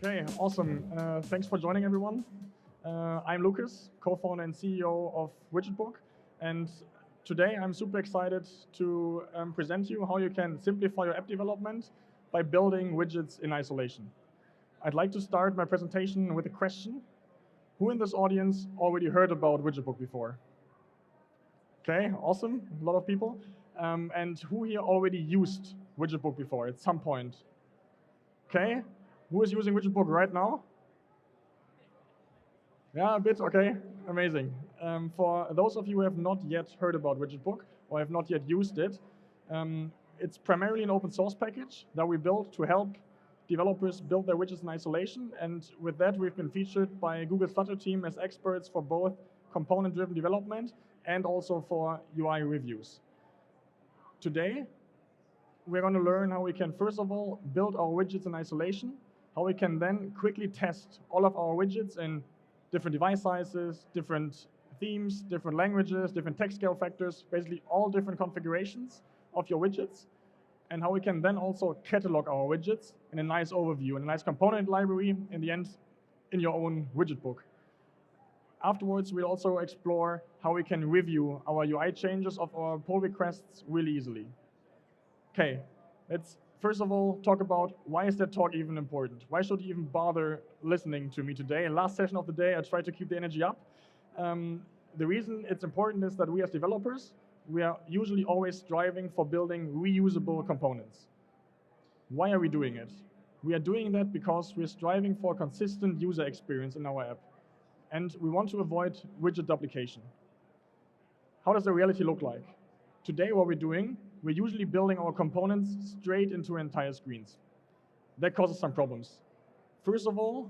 Okay, awesome. Thanks for joining, everyone. I'm Lucas, co-founder and CEO of Widgetbook, and today I'm super excited to present you how you can simplify your app development by building widgets in isolation. I'd like to start my presentation with a question. Who in this audience already heard about Widgetbook before? Okay, awesome, a lot of people. And who here already used Widgetbook before at some point? Okay, who is using Widgetbook right now? Yeah, a bit, okay, amazing. For those of you who have not yet heard about Widgetbook or have not yet used it, it's primarily an open source package that we built to help developers build their widgets in isolation. And with that, we've been featured by Google's Flutter team as experts for both component-driven development and also for UI reviews. Today, we're going to learn how we can, first of all, build our widgets in isolation, how we can then quickly test all of our widgets in different device sizes, different themes, different languages, different text scale factors, basically all different configurations of your widgets, and how we can then also catalog our widgets in a nice overview, in a nice component library, in the end, in your own widget book. Afterwards, we'll also explore how we can review our UI changes of our pull requests really easily. Okay, let's first of all talk about why is that talk even important? Why should you even bother listening to me today? In last session of the day, I tried to keep the energy up. The reason it's important is that we as developers, we are usually always striving for building reusable components. Why are we doing it? We are doing that because we're striving for a consistent user experience in our app. And we want to avoid widget duplication. How does the reality look like? Today, what we're doing, we're usually building our components straight into entire screens. That causes some problems. First of all,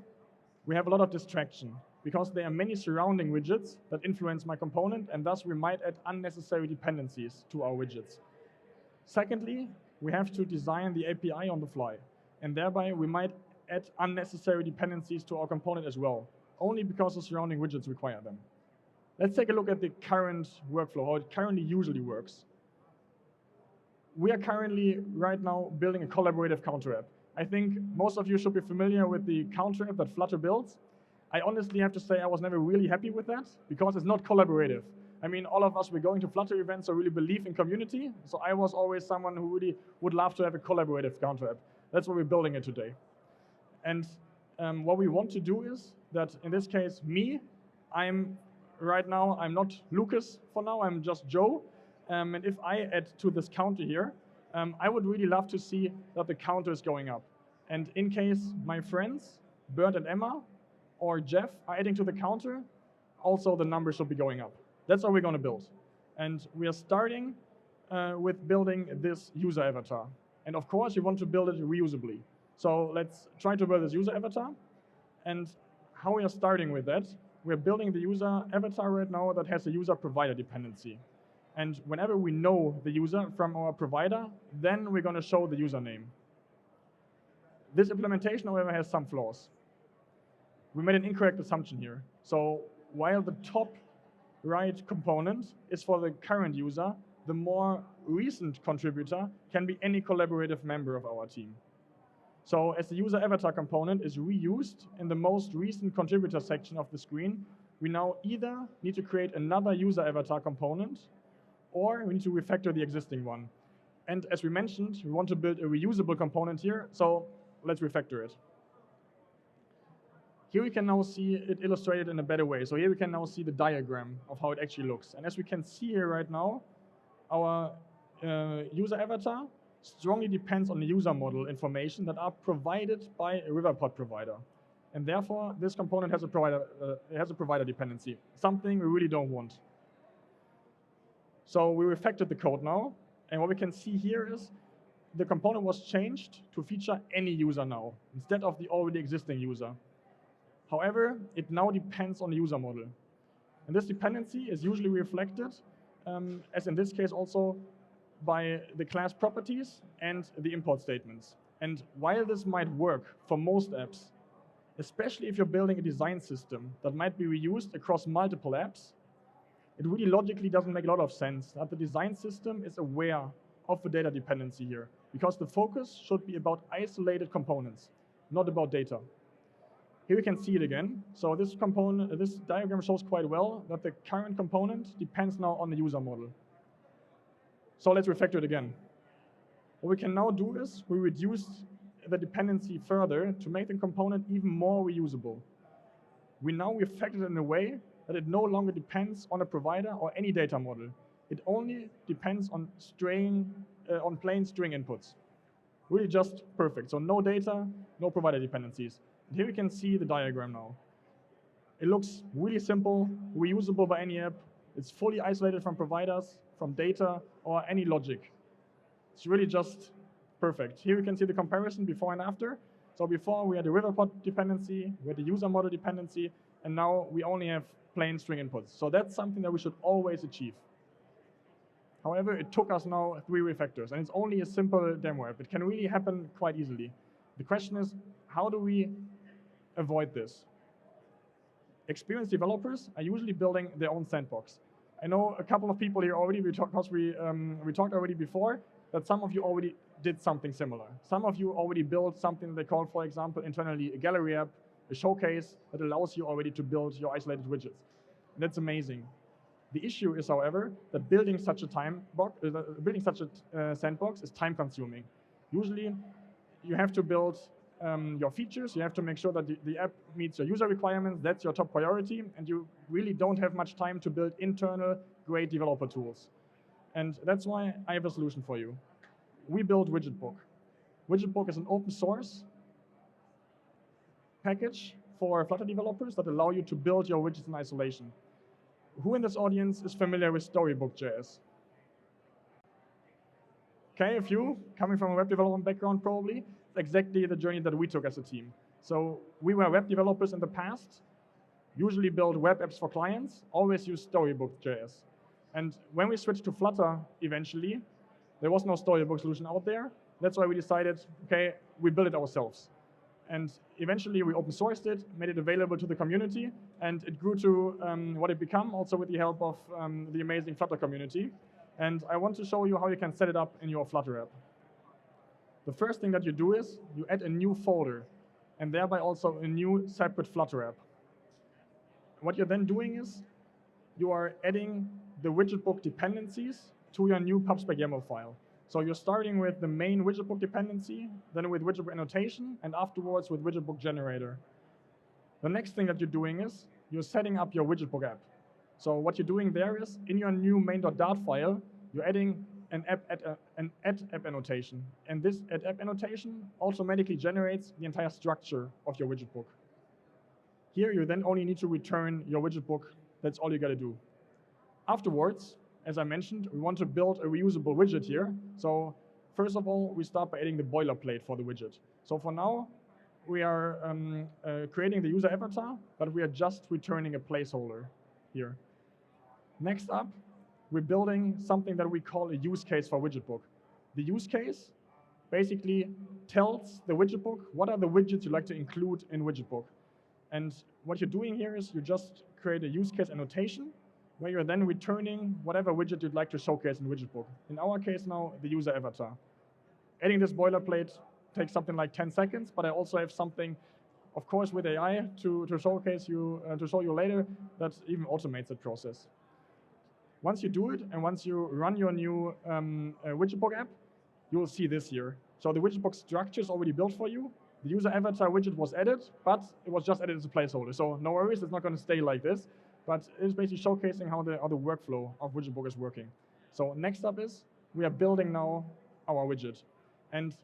we have a lot of distraction because there are many surrounding widgets that influence my component, and thus we might add unnecessary dependencies to our widgets. Secondly, we have to design the API on the fly, and thereby we might add unnecessary dependencies to our component as well, only because the surrounding widgets require them. Let's take a look at the current workflow, how it currently usually works. We are currently, right now, building a collaborative counter app. I think most of you should be familiar with the counter app that Flutter builds. I honestly have to say I was never really happy with that because it's not collaborative. I mean, all of us, we're going to Flutter events, so really believe in community. So I was always someone who really would love to have a collaborative counter app. That's what we're building it today. And what we want to do is that, in this case, right now, I'm not Lucas for now, I'm just Joe. And if I add to this counter here, I would really love to see that the counter is going up. And in case my friends, Bernd and Emma, or Jeff are adding to the counter, also the number should be going up. That's what we're going to build. And we are starting with building this user avatar. And of course, you want to build it reusably. So let's try to build this user avatar. And how we are starting with that, we're building the user avatar right now that has a user provider dependency. And whenever we know the user from our provider, then we're going to show the username. This implementation, however, has some flaws. We made an incorrect assumption here. So while the top right component is for the current user, the more recent contributor can be any collaborative member of our team. So as the user avatar component is reused in the most recent contributor section of the screen, we now either need to create another user avatar component or we need to refactor the existing one. And as we mentioned, we want to build a reusable component here, so let's refactor it. Here we can now see it illustrated in a better way. So here we can now see the diagram of how it actually looks. And as we can see here right now, our user avatar strongly depends on the user model information that are provided by a Riverpod provider. And therefore, this component has a provider dependency, something we really don't want. So we refactored the code now, and what we can see here is the component was changed to feature any user now, instead of the already existing user. However, it now depends on the user model. And this dependency is usually reflected, as in this case also, by the class properties and the import statements. And while this might work for most apps, especially if you're building a design system that might be reused across multiple apps, it really logically doesn't make a lot of sense that the design system is aware of the data dependency here, because the focus should be about isolated components, not about data. Here you can see it again. So this component, this diagram shows quite well that the current component depends now on the user model. So let's refactor it again. What we can now do is we reduce the dependency further to make the component even more reusable. We now refactor it in a way that it no longer depends on a provider or any data model. It only depends on on plain string inputs. Really just perfect. So no data, no provider dependencies. And here we can see the diagram now. It looks really simple, reusable by any app. It's fully isolated from providers, from data, or any logic. It's really just perfect. Here you can see the comparison before and after. So before we had the riverpod dependency, we had the user model dependency, and now we only have plain string inputs. So that's something that we should always achieve. However, it took us now 3 refactors, and it's only a simple demo app. It can really happen quite easily. The question is, how do we avoid this? Experienced developers are usually building their own sandbox. I know a couple of people here already, because we talked already before, that some of you already did something similar. Some of you already built something they call, for example, internally a gallery app, a showcase that allows you already to build your isolated widgets. And that's amazing. The issue is, however, that building such a sandbox is time-consuming. Usually, you have to build your features. You have to make sure that the app meets your user requirements. That's your top priority, and you really don't have much time to build internal, great developer tools. And that's why I have a solution for you. We built Widgetbook. Widgetbook is an open source package for Flutter developers that allow you to build your widgets in isolation. Who in this audience is familiar with Storybook.js? Okay, a few, coming from a web development background probably. It's exactly the journey that we took as a team. So we were web developers in the past, usually build web apps for clients, always use Storybook.js. And when we switched to Flutter eventually, there was no Storybook solution out there. That's why we decided, okay, we build it ourselves. And eventually we open sourced it, made it available to the community, and it grew to what it became, also with the help of the amazing Flutter community. And I want to show you how you can set it up in your Flutter app. The first thing that you do is you add a new folder, and thereby also a new separate Flutter app. What you're then doing is you are adding the widgetbook dependencies to your new pubspec YAML file. So you're starting with the main widgetbook dependency, then with widgetbook annotation, and afterwards with widgetbook generator. The next thing that you're doing is you're setting up your widgetbook app. So what you're doing there is in your new main.dart file, you're adding an add app annotation. And this add app annotation automatically generates the entire structure of your widgetbook. Here you then only need to return your widgetbook. That's all you got to do. Afterwards, as I mentioned, we want to build a reusable widget here. So first of all, we start by adding the boilerplate for the widget. So for now, we are creating the user avatar, but we are just returning a placeholder here. Next up, we're building something that we call a use case for widgetbook. The use case basically tells the widgetbook what are the widgets you'd like to include in widgetbook. And what you're doing here is you just create a use case annotation where you're then returning whatever widget you'd like to showcase in widgetbook. In our case now, the user avatar. Adding this boilerplate takes something like 10 seconds, but I also have something, of course, with AI to showcase you, to show you later, that even automates the process. Once you do it, and once you run your new widgetbook app, you will see this here. So the widgetbook structure is already built for you. The user avatar widget was added, but it was just added as a placeholder. So no worries, it's not going to stay like this. But it's basically showcasing how the workflow of widgetbook is working. So next up is we are building now our widget. And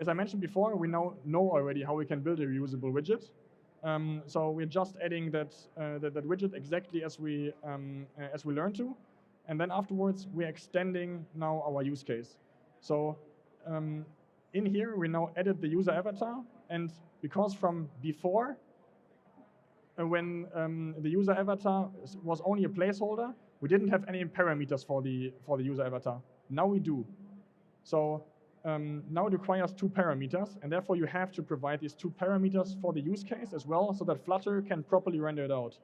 as I mentioned before, we now know already how we can build a reusable widget. So we're just adding that widget exactly as we learned to. And then afterwards, we're extending now our use case. So in here, we now added the user avatar. And because from before, when the user avatar was only a placeholder, we didn't have any parameters for the user avatar. Now we do. So now it requires 2 parameters, and therefore you have to provide these 2 parameters for the use case as well, so that Flutter can properly render it out.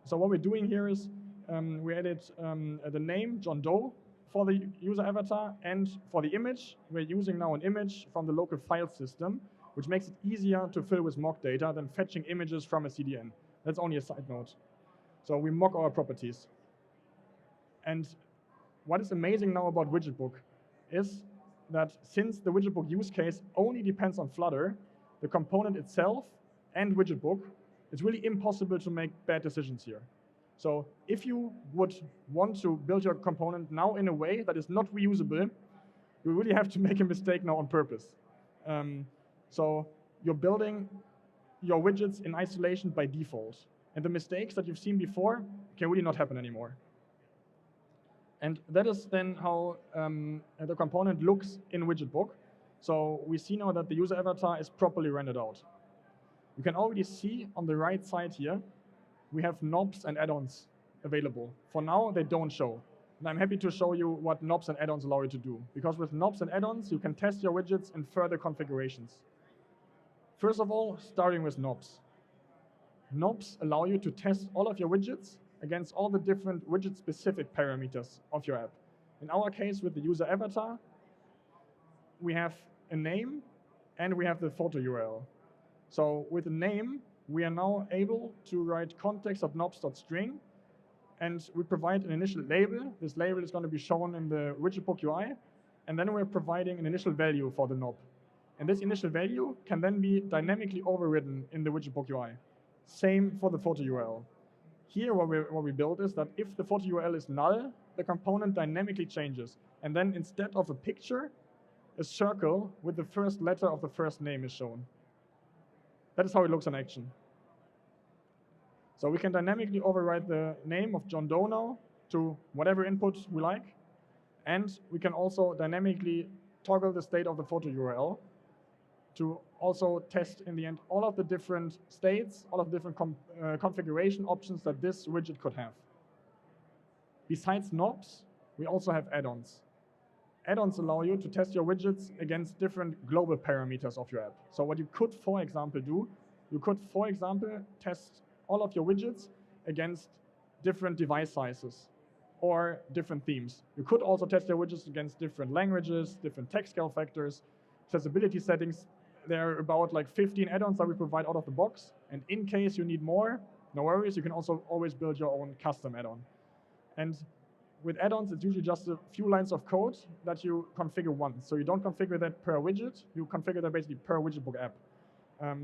So what we're doing here is we added the name John Doe for the user avatar, and for the image, we're using now an image from the local file system, which makes it easier to fill with mock data than fetching images from a CDN. That's only a side note. So we mock our properties. And what is amazing now about widgetbook is that since the widgetbook use case only depends on Flutter, the component itself and widgetbook, it's really impossible to make bad decisions here. So if you would want to build your component now in a way that is not reusable, you really have to make a mistake now on purpose. So you're building your widgets in isolation by default. And the mistakes that you've seen before can really not happen anymore. And that is then how the component looks in widgetbook. So we see now that the user avatar is properly rendered out. You can already see on the right side here, we have knobs and add-ons available. For now, they don't show. And I'm happy to show you what knobs and add-ons allow you to do. Because with knobs and add-ons, you can test your widgets in further configurations. First of all, starting with knobs. Knobs allow you to test all of your widgets against all the different widget-specific parameters of your app. In our case, with the user avatar, we have a name and we have the photo URL. So with the name, we are now able to write context.knobs.string, and we provide an initial label. This label is going to be shown in the widgetbook UI, and then we're providing an initial value for the knob. And this initial value can then be dynamically overridden in the widgetbook UI. Same for the photo URL. Here, what we build is that if the photo URL is null, the component dynamically changes. And then instead of a picture, a circle with the first letter of the first name is shown. That is how it looks in action. So we can dynamically override the name of John Doe now to whatever input we like. And we can also dynamically toggle the state of the photo URL to also test in the end all of the different states, all of the different configuration options that this widget could have. Besides knobs, we also have add-ons. Add-ons allow you to test your widgets against different global parameters of your app. So what you could, for example, do, you could, for example, test all of your widgets against different device sizes or different themes. You could also test your widgets against different languages, different text scale factors, accessibility settings. There are about like 15 add-ons that we provide out of the box. And in case you need more, no worries, you can also always build your own custom add-on. And with add-ons, it's usually just a few lines of code that you configure once. So you don't configure that per widget, you configure that basically per widgetbook app.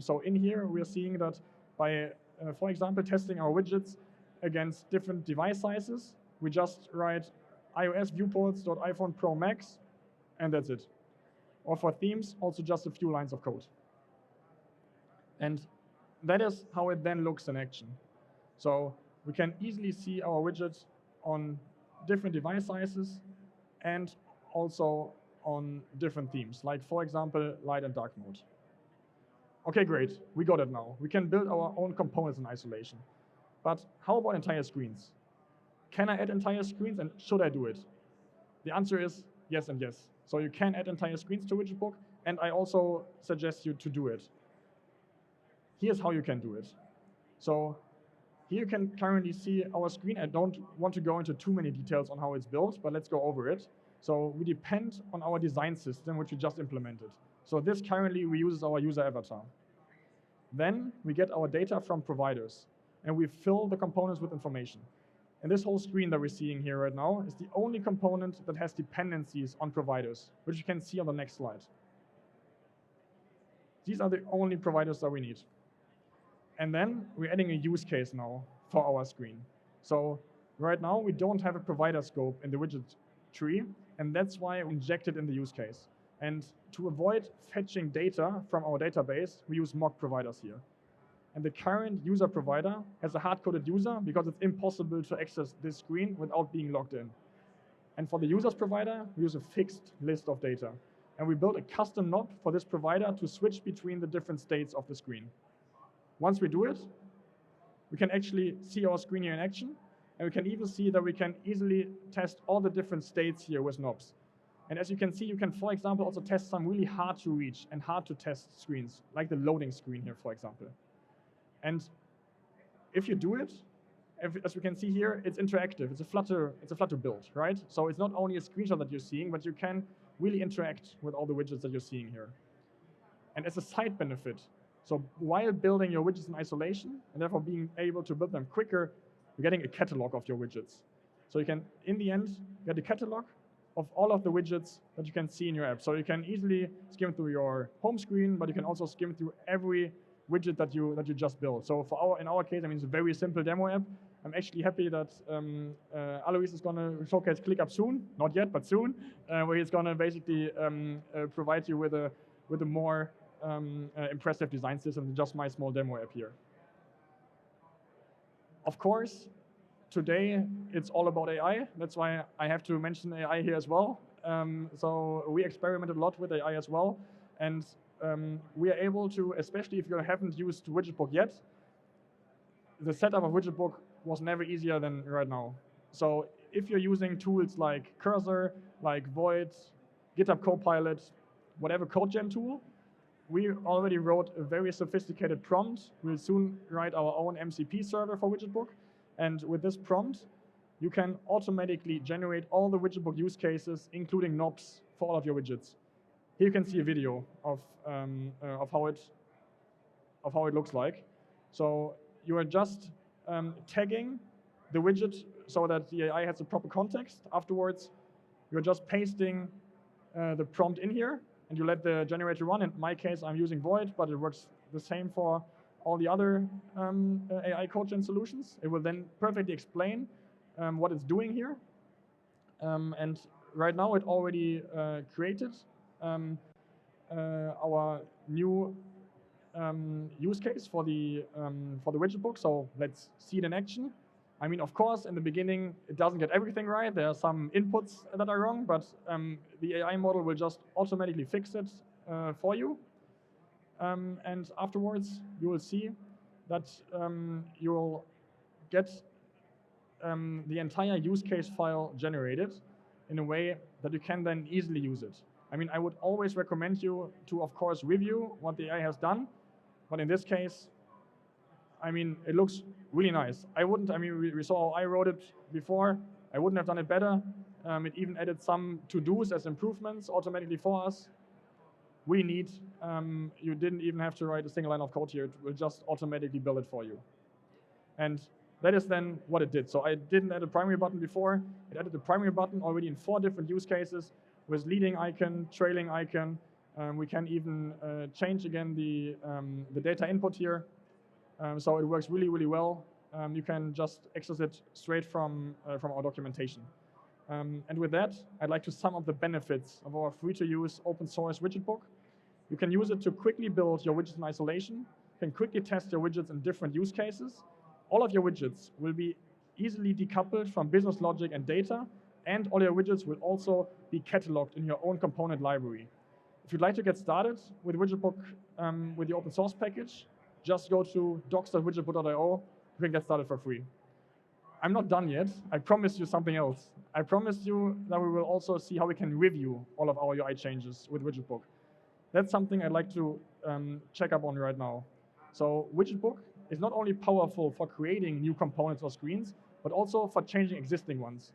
So in here, we're seeing that by, for example, testing our widgets against different device sizes, we just write iOS viewports.iPhone Pro Max, and that's it. Or for themes, also just a few lines of code. And that is how it then looks in action. So we can easily see our widget on different device sizes and also on different themes, like for example, light and dark mode. Okay, great, we got it now. We can build our own components in isolation. But how about entire screens? Can I add entire screens and should I do it? The answer is yes and yes. So you can add entire screens to widgetbook, and I also suggest you to do it. Here's how you can do it. So here you can currently see our screen. I don't want to go into too many details on how it's built, but let's go over it. So we depend on our design system, which we just implemented. So this currently reuses our user avatar. Then we get our data from providers, and we fill the components with information. And this whole screen that we're seeing here right now is the only component that has dependencies on providers, which you can see on the next slide. These are the only providers that we need. And then we're adding a use case now for our screen. So right now, we don't have a provider scope in the widget tree, and that's why we inject it in the use case. And to avoid fetching data from our database, we use mock providers here. And the current user provider has a hard-coded user because it's impossible to access this screen without being logged in. And for the users provider, we use a fixed list of data. And we built a custom knob for this provider to switch between the different states of the screen. Once we do it, we can actually see our screen here in action. And we can even see that we can easily test all the different states here with knobs. And as you can see, you can, for example, also test some really hard to reach and hard to test screens, like the loading screen here, for example. And if you do it, as we can see here, it's interactive. It's a Flutter build, right? So it's not only a screenshot that you're seeing, but you can really interact with all the widgets that you're seeing here. And as a side benefit, so while building your widgets in isolation, and therefore being able to build them quicker, you're getting a catalog of your widgets. So you can, in the end, get a catalog of all of the widgets that you can see in your app. So you can easily skim through your home screen, but you can also skim through every widget that you just built. So in our case, I mean, it's a very simple demo app. I'm actually happy that Alois is going to showcase ClickUp soon, not yet, but soon, where he's going to basically provide you with a more impressive design system than just my small demo app here. Of course, today it's all about AI. That's why I have to mention AI here as well. So we experimented a lot with AI as well, and we are able to, especially if you haven't used Widgetbook yet, the setup of Widgetbook was never easier than right now. So if you're using tools like Cursor, like Void, GitHub Copilot, whatever code gen tool, we already wrote a very sophisticated prompt. We'll soon write our own MCP server for Widgetbook. And with this prompt, you can automatically generate all the Widgetbook use cases, including knobs for all of your widgets. Here you can see a video of how it looks like. So you are just tagging the widget so that the AI has the proper context. Afterwards, you're just pasting the prompt in here, and you let the generator run. In my case, I'm using Void, but it works the same for all the other AI code gen solutions. It will then perfectly explain what it's doing here. And right now, it already created our new use case for the Widgetbook. So let's see it in action. I mean, of course, in the beginning, it doesn't get everything right. There are some inputs that are wrong, but the AI model will just automatically fix it for you. And afterwards, you will see that you will get the entire use case file generated in a way that you can then easily use it. I mean, I would always recommend you to, of course, review what the AI has done. But in this case, I mean, it looks really nice. We saw how I wrote it before. I wouldn't have done it better. It even added some to-dos as improvements automatically for us. Really neat. You didn't even have to write a single line of code here. It will just automatically build it for you. And that is then what it did. So I didn't add a primary button before. It added the primary button already in 4 different use cases with leading icon, trailing icon. We can even change again the data input here. So it works really, really well. You can just access it straight from our documentation. And with that, I'd like to sum up the benefits of our free-to-use open source widget book. You can use it to quickly build your widgets in isolation. You can quickly test your widgets in different use cases. All of your widgets will be easily decoupled from business logic and data, and all your widgets will also be cataloged in your own component library. If you'd like to get started with Widgetbook with the open source package, just go to docs.widgetbook.io. You can get started for free. I'm not done yet. I promised you something else. I promised you that we will also see how we can review all of our UI changes with Widgetbook. That's something I'd like to check up on right now. So Widgetbook is not only powerful for creating new components or screens, but also for changing existing ones.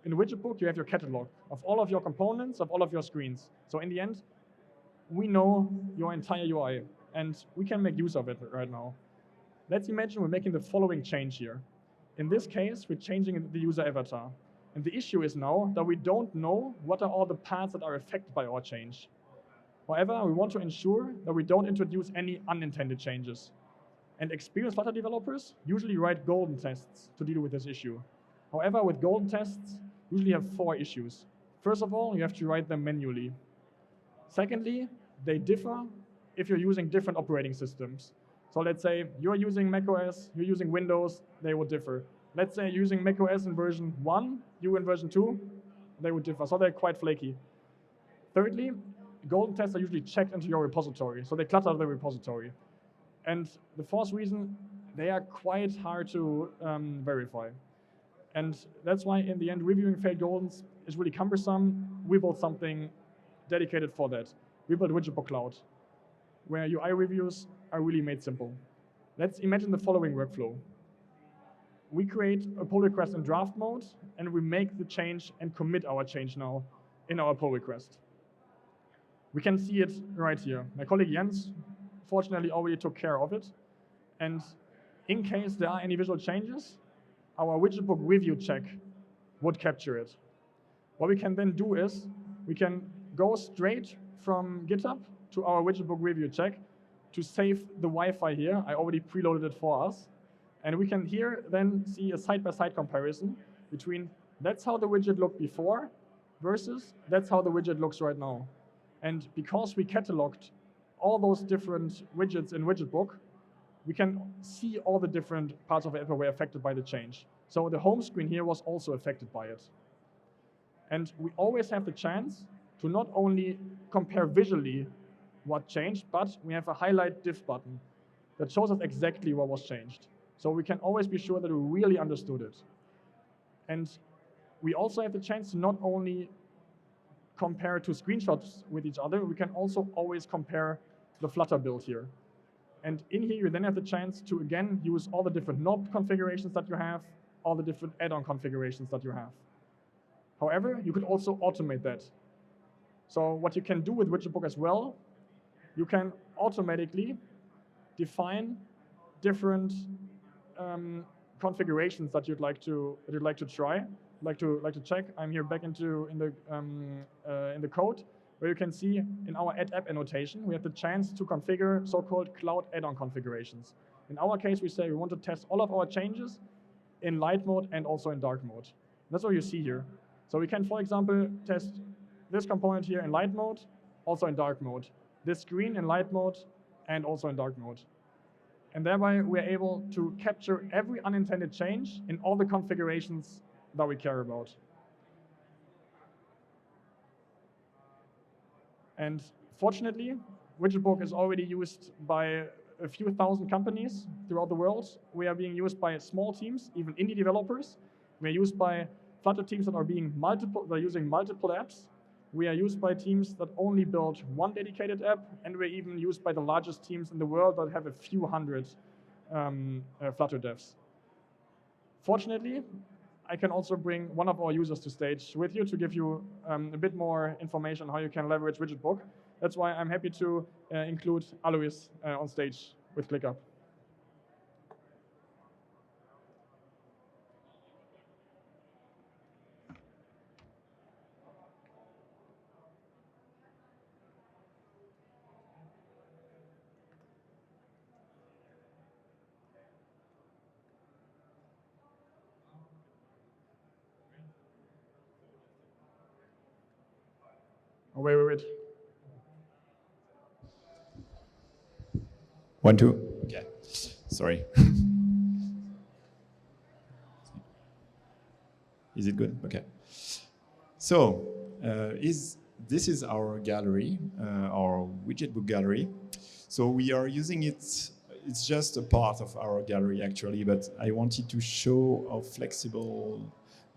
In Widgetbook, you have your catalog of all of your components, of all of your screens. So in the end, we know your entire UI, and we can make use of it right now. Let's imagine we're making the following change here. In this case, we're changing the user avatar. And the issue is now that we don't know what are all the parts that are affected by our change. However, we want to ensure that we don't introduce any unintended changes. And experienced Flutter developers usually write golden tests to deal with this issue. However, with golden tests, you usually have 4 issues. First of all, you have to write them manually. Secondly, they differ if you're using different operating systems. So let's say you're using macOS, you're using Windows, they would differ. Let's say you're using macOS in version 1, you in version 2, they would differ. So they're quite flaky. Thirdly, golden tests are usually checked into your repository, so they clutter the repository. And the 4th reason, they are quite hard to verify. And that's why in the end, reviewing failed goldens is really cumbersome. We built something dedicated for that. We built Widgetbook Cloud, where UI reviews are really made simple. Let's imagine the following workflow. We create a pull request in draft mode, and we make the change and commit our change now in our pull request. We can see it right here. My colleague Jens fortunately already took care of it. And in case there are any visual changes, our widget book review check would capture it. What we can then do is we can go straight from GitHub to our widget book review check to save the Wi-Fi here. I already preloaded it for us. And we can here then see a side-by-side comparison between that's how the widget looked before versus that's how the widget looks right now. And because we cataloged all those different widgets in widget book, we can see all the different parts of the app were affected by the change. So the home screen here was also affected by it. And we always have the chance to not only compare visually what changed, but we have a highlight diff button that shows us exactly what was changed. So we can always be sure that we really understood it. And we also have the chance to not only compare two screenshots with each other, we can also always compare the Flutter build here. And in here, you then have the chance to, again, use all the different knob configurations that you have, all the different add-on configurations that you have. However, you could also automate that. So what you can do with widget book as well, you can automatically define different configurations that you'd like to try, like to check. I'm here back in the code, where you can see in our add app annotation, we have the chance to configure so-called cloud add-on configurations. In our case, we say we want to test all of our changes in light mode and also in dark mode. That's what you see here. So we can, for example, test this component here in light mode, also in dark mode. This screen in light mode and also in dark mode. And thereby, we're able to capture every unintended change in all the configurations that we care about. And fortunately, widget book is already used by a few thousand companies throughout the world. We are being used by small teams, even indie developers. We are used by Flutter teams that are using multiple apps. We are used by teams that only build one dedicated app, and we're even used by the largest teams in the world that have a few hundred Flutter devs. Fortunately, I can also bring one of our users to stage with you to give you a bit more information on how you can leverage widget book. That's why I'm happy to include Alois on stage with ClickUp. Oh, wait. 1, 2. Okay. Sorry. Is it good? Okay. So this is our gallery, our widget book gallery. So we are using it. It's just a part of our gallery actually, but I wanted to show how flexible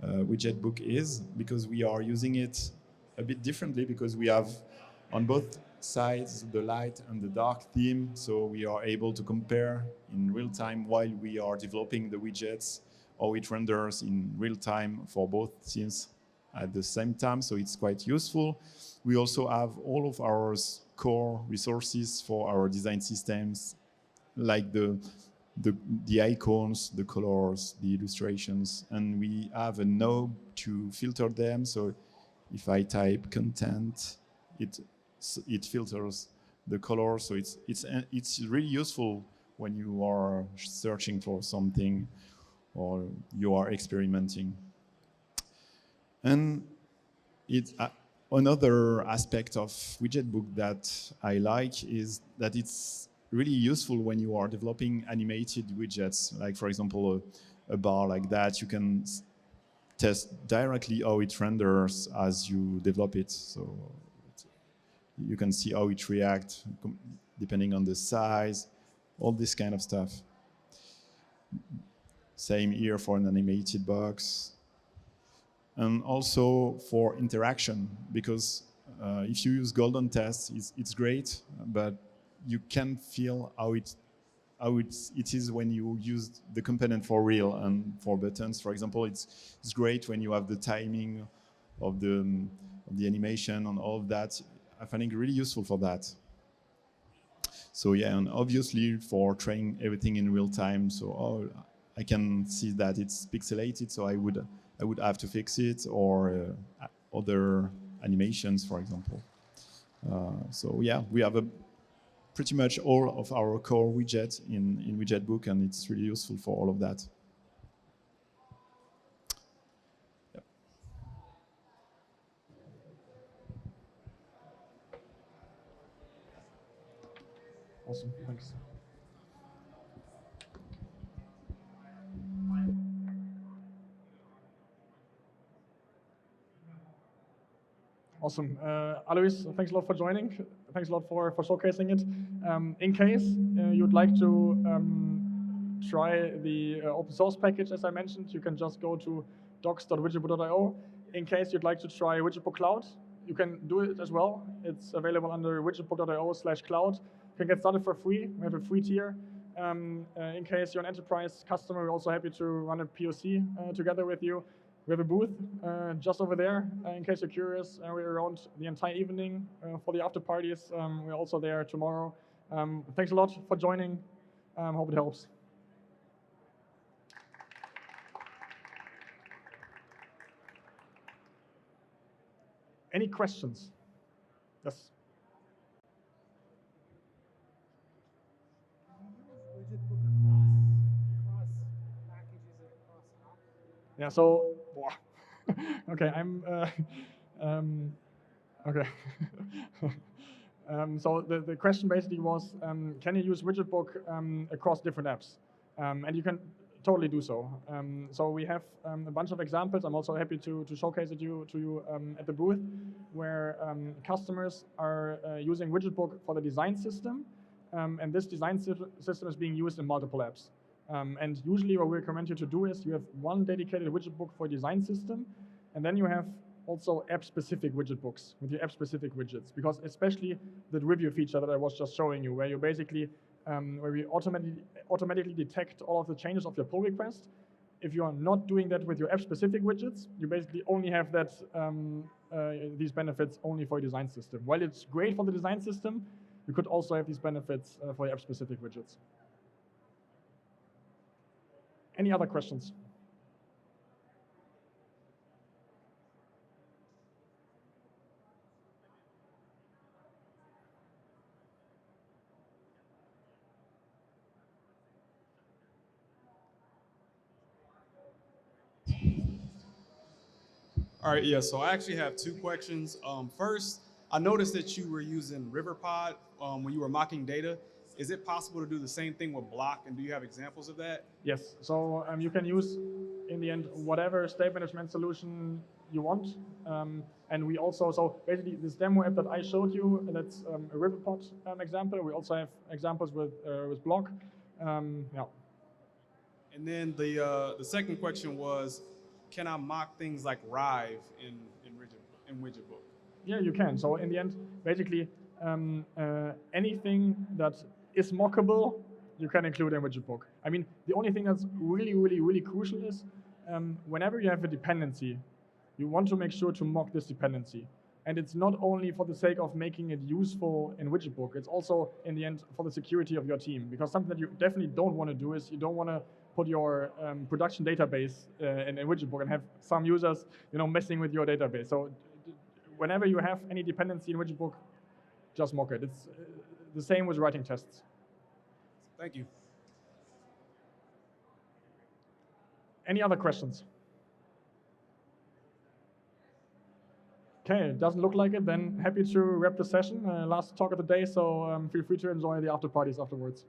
widget book is, because we are using it a bit differently, because we have on both sides the light and the dark theme, so we are able to compare in real time while we are developing the widgets, how it renders in real time for both themes at the same time, so it's quite useful. We also have all of our core resources for our design systems, like the icons, the colors, the illustrations, and we have a knob to filter them. So if I type content, it filters the color. So it's really useful when you are searching for something or you are experimenting. And another aspect of widget book that I like is that it's really useful when you are developing animated widgets. Like for example, a bar like that, you can test directly how it renders as you develop it. So you can see how it reacts depending on the size, all this kind of stuff. Same here for an animated box. And also for interaction, because if you use golden tests, it's great, but you can feel how it is when you use the component for real. And for buttons, for example, it's great when you have the timing of the animation and all of that. I find it really useful for that. So yeah, and obviously for training everything in real time, so I can see that it's pixelated, so I would have to fix it, or other animations, for example. So yeah, we have pretty much all of our core widgets in Widgetbook, and it's really useful for all of that. Yep. Awesome, thanks. Awesome. Alois, thanks a lot for joining. Thanks a lot for showcasing it. In case you'd like to try the open source package, as I mentioned, you can just go to docs.widgetbook.io. In case you'd like to try Widgetbook Cloud, you can do it as well. It's available under widgetbook.io/cloud. You can get started for free. We have a free tier. In case you're an enterprise customer, we're also happy to run a POC together with you. We have a booth just over there. In case you're curious, we're around the entire evening for the after parties. We're also there tomorrow. Thanks a lot for joining. Hope it helps. Any questions? Yes. Yeah. So, okay. Okay. So the question basically was, can you use Widgetbook across different apps? And you can totally do so. So we have a bunch of examples. I'm also happy to showcase it to you at the booth, where customers are using Widgetbook for the design system, and this design system is being used in multiple apps. And usually what we recommend you to do is you have one dedicated Widgetbook for design system, and then you have also app-specific widget books with your app-specific widgets, because especially the review feature that I was just showing you, where you basically, where we automatically detect all of the changes of your pull request. If you are not doing that with your app-specific widgets, you basically only have that these benefits only for your design system. While it's great for the design system, you could also have these benefits for your app-specific widgets. Any other questions? All right, yeah, so I actually have two questions. First, I noticed that you were using RiverPod when you were mocking data. Is it possible to do the same thing with Block, and do you have examples of that? Yes, so you can use, in the end, whatever state management solution you want. And we also, so basically this demo app that I showed you, that's a RiverPod example. We also have examples with Block. Yeah. And then the second question was, can I mock things like Rive in Widgetbook? Yeah, you can. So in the end, basically, anything that is mockable, you can include in Widgetbook. I mean, the only thing that's really crucial is whenever you have a dependency, you want to make sure to mock this dependency. And it's not only for the sake of making it useful in Widgetbook, it's also, in the end, for the security of your team. Because something that you definitely don't want to do is you don't want to put your production database in Widgetbook and have some users, messing with your database. So whenever you have any dependency in Widgetbook, just mock it. It's the same with writing tests. Thank you. Any other questions? Okay, it doesn't look like it. Then happy to wrap the session. Last talk of the day, so feel free to enjoy the after parties afterwards.